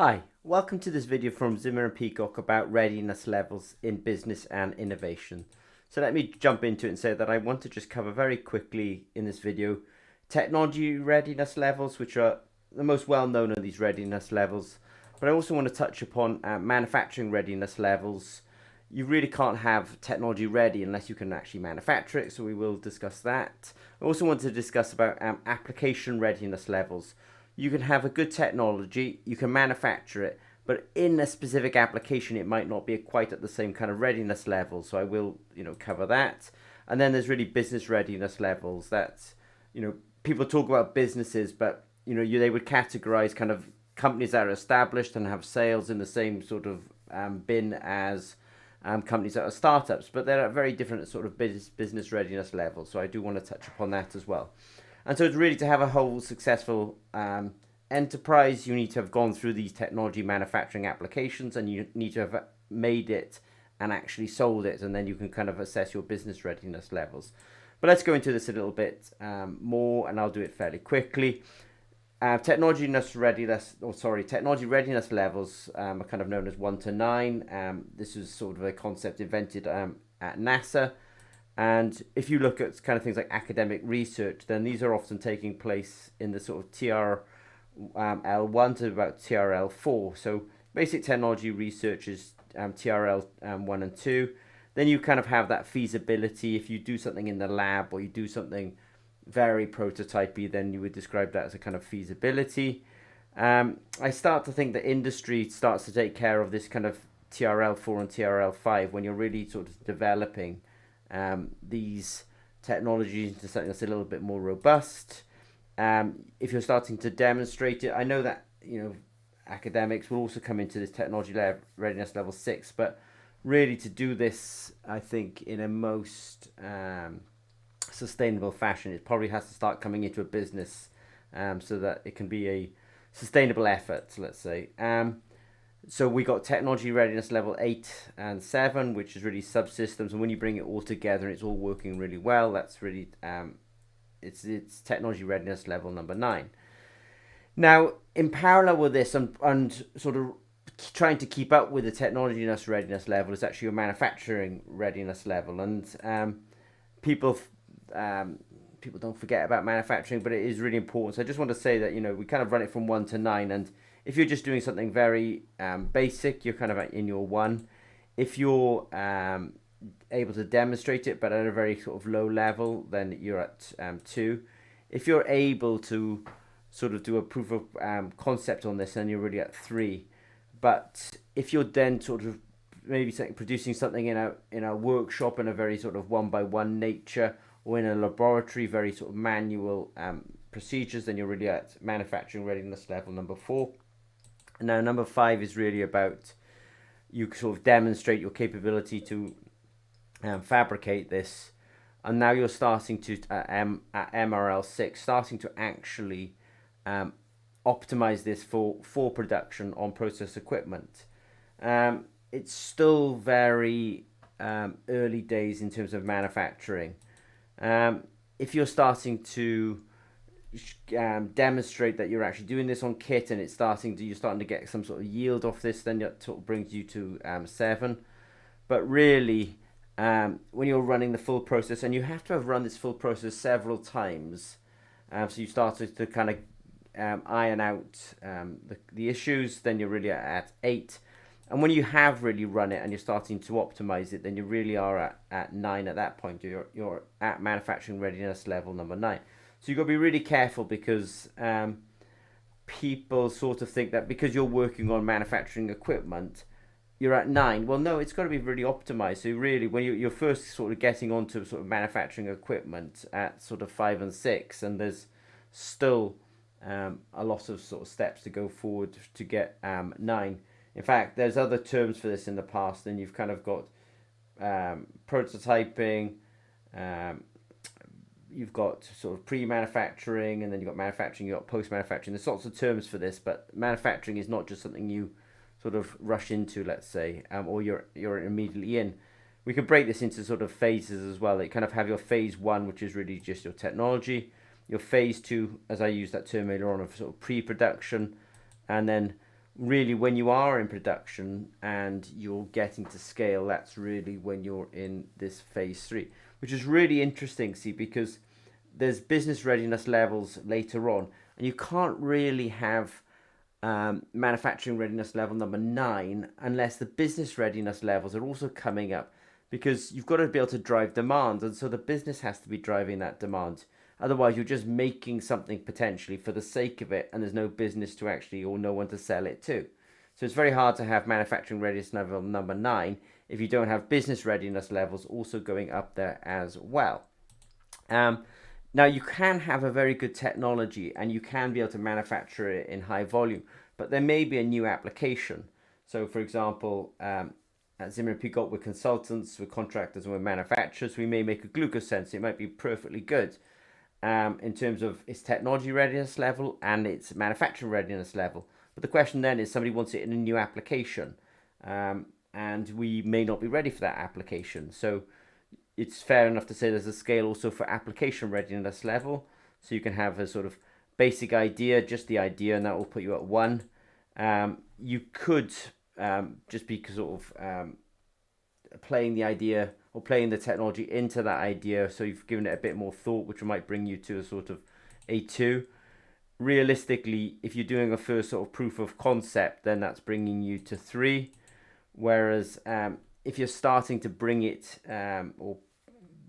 Hi, welcome to this video from Zimmer and Peacock about readiness levels in business and innovation. So let me jump into it and say that I want to just cover very quickly in this video technology readiness levels, which are the most well known of these readiness levels. But I also want to touch upon manufacturing readiness levels. You really can't have technology ready unless you can actually manufacture it, so we will discuss that. I also want to discuss about application readiness levels. You can have a good technology, you can manufacture it, but in a specific application it might not be quite at the same kind of readiness level, so I will cover that. And then there's really business readiness levels that people talk about businesses, but they would categorize kind of companies that are established and have sales in the same sort of bin as companies that are startups, but they're at very different sort of business readiness levels, so I do want to touch upon that as well. And so it's really to have a whole successful enterprise, you need to have gone through these technology manufacturing applications, and you need to have made it and actually sold it, and then you can kind of assess your business readiness levels. But let's go into this a little bit more, and I'll do it fairly quickly. Technology readiness levels are kind of known as 1 to 9. This was sort of a concept invented at NASA. And if you look at kind of things like academic research, then these are often taking place in the sort of TRL1 to about TRL4. So basic technology research is TRL1 and 2. Then you kind of have that feasibility. If you do something in the lab or you do something very prototypey, then you would describe that as a kind of feasibility. I start to think that industry starts to take care of this kind of TRL4 and TRL5 when you're really sort of developing these technologies into something that's a little bit more robust. If you're starting to demonstrate it, I know that academics will also come into this technology readiness level 6, but really to do this, I think in a most sustainable fashion, it probably has to start coming into a business so that it can be a sustainable effort, let's say. So we got technology readiness level 8 and 7, which is really subsystems, and when you bring it all together and it's all working really well, that's really it's technology readiness level number 9. Now, in parallel with this and sort of trying to keep up with the technology readiness level is actually your manufacturing readiness level, and people don't forget about manufacturing, but it is really important. So I just want to say that we kind of run it from 1 to 9, and if you're just doing something very basic, you're kind of in your 1. If you're able to demonstrate it, but at a very sort of low level, then you're at 2. If you're able to sort of do a proof of concept on this, then you're really at 3. But if you're then sort of maybe producing something in a workshop in a very sort of 1-by-1 nature, or in a laboratory, very sort of manual procedures, then you're really at manufacturing readiness level number 4. And now number 5 is really about you sort of demonstrate your capability to fabricate this, and now you're starting to at MRL6 starting to actually optimize this for production on process equipment. It's still very early days in terms of manufacturing. If you're starting to demonstrate that you're actually doing this on kit and you're starting to get some sort of yield off this, then that sort of brings you to 7. But really, when you're running the full process, and you have to have run this full process several times, so you start to kind of iron out the issues, then you're really at 8. And when you have really run it and you're starting to optimize it, then you really are at 9 at that point. You're at manufacturing readiness level number 9. So you've got to be really careful, because people sort of think that because you're working on manufacturing equipment, you're at 9. Well, no, it's got to be really optimized. So really, when you're first sort of getting onto sort of manufacturing equipment at sort of 5 and 6, and there's still a lot of sort of steps to go forward to get 9. In fact, there's other terms for this in the past, and you've kind of got prototyping, you've got sort of pre-manufacturing, and then you've got manufacturing, you've got post-manufacturing. There's lots of terms for this, but manufacturing is not just something you sort of rush into, let's say, or you're immediately in. We could break this into sort of phases as well. You kind of have your phase 1, which is really just your technology. Your phase 2, as I used that term earlier on, of sort of pre-production, and then really when you are in production and you're getting to scale, that's really when you're in this phase 3, which is really interesting, see, because there's business readiness levels later on, and you can't really have manufacturing readiness level number 9 unless the business readiness levels are also coming up, because you've got to be able to drive demand, and so the business has to be driving that demand. Otherwise, you're just making something potentially for the sake of it, and there's no business to actually, or no one to sell it to. So it's very hard to have manufacturing readiness level number 9 if you don't have business readiness levels also going up there as well. Now, you can have a very good technology and you can be able to manufacture it in high volume, but there may be a new application. So, for example, at Zimmer and Peacock, we're consultants, we're contractors, and we're manufacturers. We may make a glucose sensor. It might be perfectly good in terms of its technology readiness level and its manufacturing readiness level. But the question then is, somebody wants it in a new application, and we may not be ready for that application. So it's fair enough to say there's a scale also for application readiness level. So you can have a sort of basic idea, just the idea, and that will put you at 1. You could just be sort of playing the idea or playing the technology into that idea, so you've given it a bit more thought, which might bring you to a sort of a 2. Realistically, if you're doing a first sort of proof of concept, then that's bringing you to 3. Whereas if you're starting to bring it or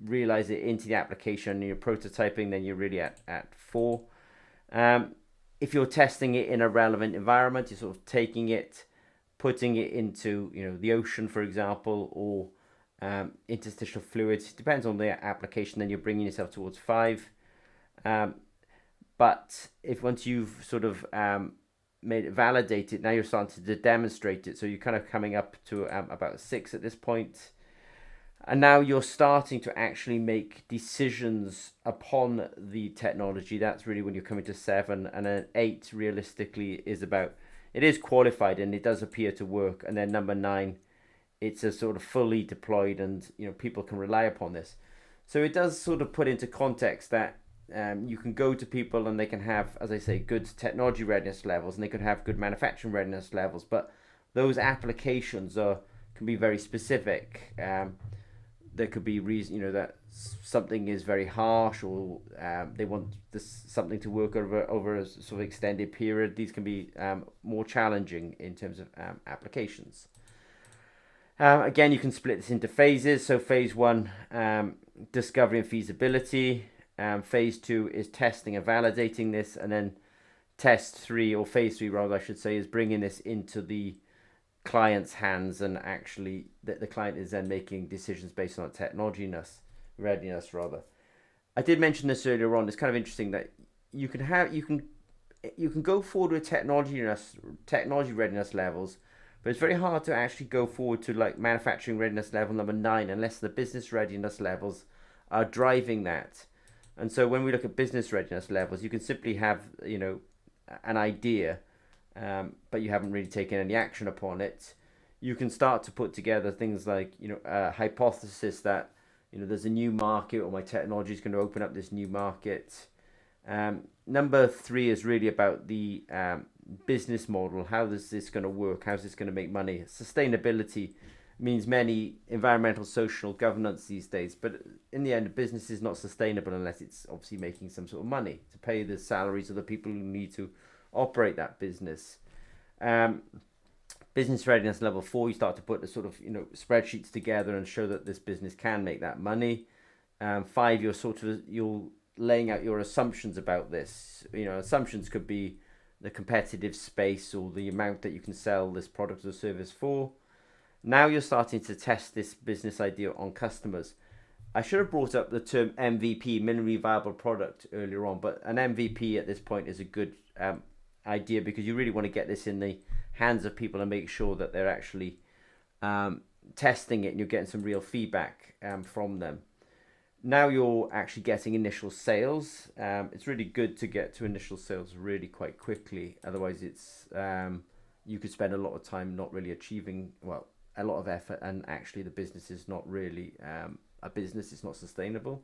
realize it into the application and you're prototyping, then you're really at 4. If you're testing it in a relevant environment, you're sort of taking it, putting it into the ocean, for example, or interstitial fluids. It depends on the application. Then you're bringing yourself towards 5. But if once you've sort of made it, validate it, now you're starting to demonstrate it. So you're kind of coming up to about 6 at this point. And now you're starting to actually make decisions upon the technology. That's really when you're coming to 7. And then 8 realistically is about, it is qualified and it does appear to work. And then number 9, it's a sort of fully deployed and people can rely upon this. So it does sort of put into context that you can go to people and they can have, as I say, good technology readiness levels, and they could have good manufacturing readiness levels, but those applications can be very specific. There could be reason, that something is very harsh, or they want something to work over a sort of extended period. These can be more challenging in terms of applications. Again, you can split this into phases. So phase 1, discovery and feasibility. Phase 2 is testing and validating this, and then test 3, or phase 3 rather, I should say, is bringing this into the client's hands, and actually the client is then making decisions based on technology readiness rather. I did mention this earlier on. It's kind of interesting that you can go forward with technology readiness levels, but it's very hard to actually go forward to like manufacturing readiness level number 9 unless the business readiness levels are driving that. And so when we look at business readiness levels, you can simply have an idea, but you haven't really taken any action upon it. You can start to put together things like a hypothesis that there's a new market, or my technology is going to open up this new market. Number 3 is really about the business model. How is this going to work? How's this going to make money? Sustainability means many environmental, social, governance these days, but in the end, a business is not sustainable unless it's obviously making some sort of money to pay the salaries of the people who need to operate that business. Business readiness level 4, you start to put the sort of spreadsheets together and show that this business can make that money. 5, you're laying out your assumptions about this. Assumptions could be the competitive space or the amount that you can sell this product or service for. Now you're starting to test this business idea on customers. I should have brought up the term MVP, minimally viable product, earlier on, but an MVP at this point is a good idea, because you really want to get this in the hands of people and make sure that they're actually testing it and you're getting some real feedback from them. Now you're actually getting initial sales. It's really good to get to initial sales really quite quickly. Otherwise, it's you could spend a lot of time not really achieving, a lot of effort, and actually the business is not really a business. It's not sustainable.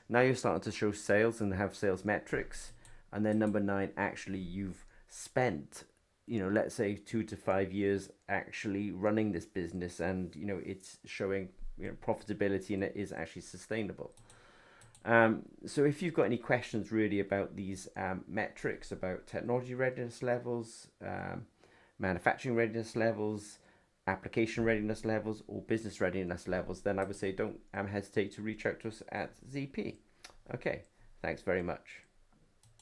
Now you're starting to show sales and have sales metrics. And then number 9, actually you've spent let's say 2 to 5 years actually running this business, and it's showing profitability, and it is actually sustainable. So if you've got any questions really about these metrics, about technology readiness levels, manufacturing readiness levels, application readiness levels, or business readiness levels, then I would say don't hesitate to reach out to us at ZP. Okay, thanks very much.